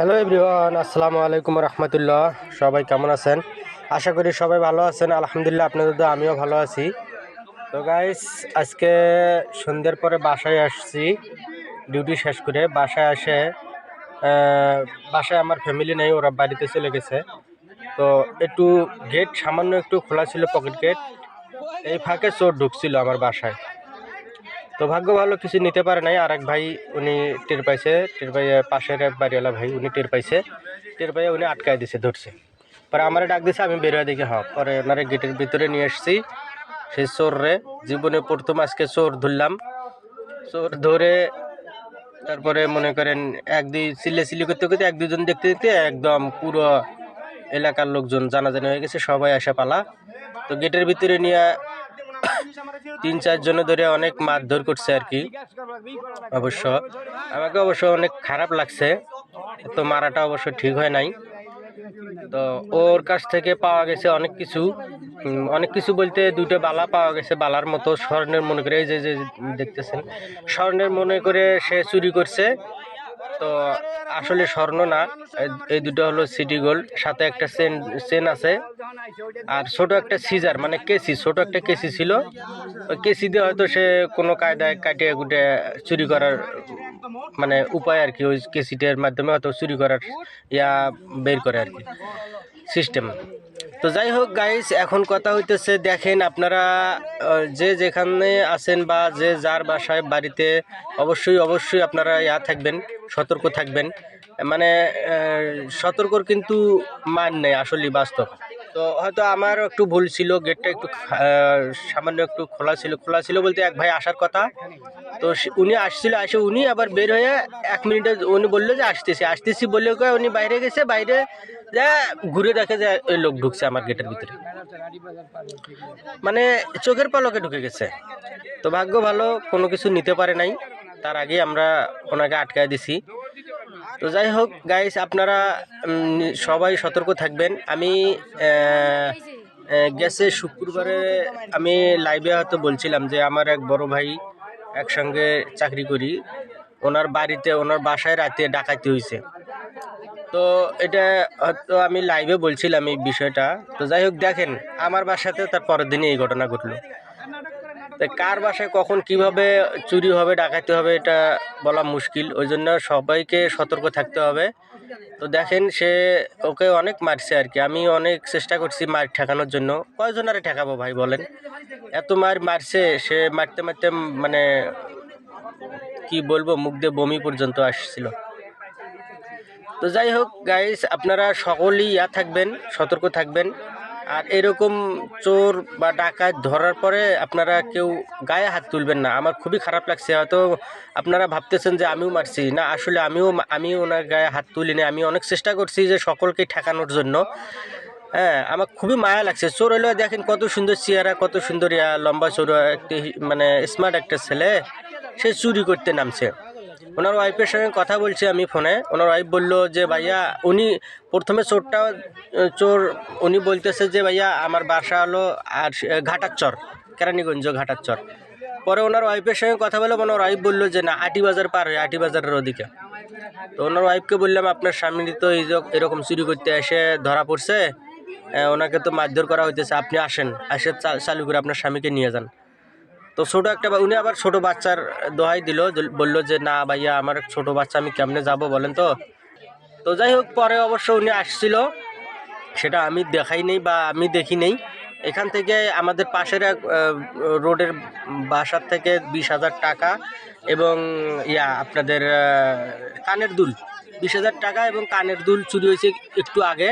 Hello everyone, আসসালামু আলাইকুম রহমতুল্লাহ। সবাই কেমন আছেন? আশা করি সবাই ভালো আছেন। আলহামদুলিল্লাহ, আপনাদের তো আমিও ভালো আছি। তো গাইস, আজকে সন্ধ্যের পরে বাসায় আসছি, ডিউটি শেষ করে বাসায় আসে বাসায় আমার ফ্যামিলি নেই, ওরা বাড়িতে চলে গেছে। তো একটু গেট সামান্য একটু খোলা ছিল, পকেট গেট। এই ফাঁকে চোর ঢুকছিল আমার বাসায়। তো ভাগ্য ভালো, কিছু নিতে পারে নাই। আর এক ভাই উনি টের পাইছে, টের পাইয়ে পাশের এক বাড়িওয়ালা ভাই উনি টের পাইছে, টের পাইয়ে উনি আটকায় দিছে, ধরছে। পরে আমারে ডাক দিছে, আমি বেরোয় দেখি হ্যাঁ। পরে ওনারে গেটের ভিতরে নিয়ে এসছি। সেই চোর রে জীবনে প্রথম আজকে চোর ধরলাম। চোর ধরে তারপরে মনে করেন একদিন চিল্লি করতে করতে এক দুজন দেখতে দেখতে একদম পুরো এলাকার লোকজন জানাজানি হয়ে গেছে, সবাই আসা পালা। তো গেটের ভিতরে নিয়ে 3-4 জনে ধরে অনেক মারধর করছে আর কি। অবশ্য আমাকে অনেক খারাপ লাগছে, তো মারাটা অবশ্য ঠিক হয় নাই। তো ওর কাছ থেকে পাওয়া গেছে অনেক কিছু, অনেক কিছু বলতে 2টা বালা পাওয়া গেছে, বালার মতো স্বর্ণের মনে করে, এই যে যে দেখতেছেন স্বর্ণের মনে করে সে চুরি করছে। তো আসলে স্বর্ণ না, এই দুটো হলো সিটি গোল্ড, সাথে একটা চেন আছে, আর ছোট একটা সিজার মানে কেসি, ছোট একটা কেসি ছিল। ওই কেসি দিয়ে হয়তো সে কোনো কায়দায় কাটিয়ে কুটে চুরি করার মানে উপায় আর কি, ওই কেসিটার মাধ্যমে হয়তো চুরি করার বের করে আর কি সিস্টেম। তো যাই হোক গাইস, এখন কথা হইতেছে, দেখেন আপনারা যে যেখানে আছেন বা যে যার বাসায় বাড়িতে অবশ্যই আপনারা থাকবেন, সতর্ক থাকবেন। মানে সতর্কর কিন্তু মান নেই, আসলেই বাস্তব। তো হয়তো আমার একটু ভুল ছিল, গেটটা একটু সামান্য একটু খোলা ছিল বলতে এক ভাই আসার কথা। তো উনি আসছিল, এসে উনি আবার বের হয়ে 1 মিনিটে উনি বললো যে আসতেছি বলে উনি বাইরে গেছে, বাইরে যা ঘুরে দেখে যে ওই লোক ঢুকছে আমার গেটের ভিতরে, মানে চোখের পলকে ঢুকে গেছে। তো ভাগ্য ভালো, কোনো কিছু নিতে পারে নাই, তার আগে আমরা ওনাকে আটকায় দিছি। তো যাই হোক গাইস, আপনারা সবাই সতর্ক থাকবেন। আমি গেছে শুক্রবারে আমি লাইভে হয়তো বলছিলাম যে আমার এক বড় ভাই একসঙ্গে চাকরি করি, ওনার বাড়িতে ওনার বাসায় রাতে ডাকাতি হয়েছে। তো এটা হয়তো আমি লাইভে বলছিলাম এই বিষয়টা। তো যাই হোক, দেখেন আমার বাসাতে তার পরের দিনই এই ঘটনা ঘটলো। তাই কার বাসায় কখন কিভাবে চুরি হবে, ডাকাতি হবে, এটা বলা মুশকিল। ওই জন্য সবাইকে সতর্ক থাকতে হবে। তো দেখেন সে ওকে অনেক মারছে আর কি, আমি অনেক চেষ্টা করছি মার ঠেকানোর জন্য। কয়জন আরে ঠেকাবো ভাই বলেন, এত মারছে সে, মারতে মারতে মানে কি বলবো, মুখ দিয়ে বমি পর্যন্ত আসছিল। তো যাই হোক গাইস, আপনারা সকলেই থাকবেন, সতর্ক থাকবেন। আর এরকম চোর বা ডাকাত ধরার পরে আপনারা কেউ গায়ে হাত তুলবেন না। আমার খুবই খারাপ লাগছে। হয়তো আপনারা ভাবতেছেন যে আমিও মারছি না, আসলে আমিও ওনার গায়ে হাত তুলিনি। আমি অনেক চেষ্টা করছি যে সকলকে ঠেকানোর জন্য। হ্যাঁ, আমার খুবই মায়া লাগছে। চোর হলেও দেখেন কত সুন্দর চেহারা, কত সুন্দর লম্বা চোর, একটি মানে স্মার্ট একটা ছেলে, সে চুরি করতে নামছে। ওনার ওয়াইফের সঙ্গে কথা বলছি আমি ফোনে, ওনার ওয়াইফ বলল যে ভাইয়া, উনি প্রথমে চোর উনি বলতেছে যে ভাইয়া আমার বাসা হলো আর ঘাটারচর, কেরানীগঞ্জ ঘাটারচর। পরে ওনার ওয়াইফের সঙ্গে কথা বলে ওনার ওয়াইফ বললো যে না, আটি বাজার পার হয়ে, আটি বাজারের ওদিকে। তো ওনার ওয়াইফকে বললাম আপনার স্বামী তো এরকম চুরি করতে এসে ধরা পড়ছে, ওনাকে তো মারধর করা হইতেছে, আপনি আসেন, এসে চালু করে আপনার স্বামীকে নিয়ে যান। তো ছোট একটা উনি আবার ছোট বাচ্চার দোহাই দিল, বললো যে না ভাইয়া আমার ছোট বাচ্চা, আমি কেমনে যাব বলেন তো। তো যাই হোক, পরে অবশ্য উনি আসছিল, সেটা আমি দেখাই নেই বা আমি দেখি নেই। এখান থেকে আমাদের পাশের এক রোডের বাসার থেকে 20,000 টাকা এবং আপনাদের কানের দুল, 20,000 টাকা এবং কানের দুল চুরি হয়েছে একটু আগে।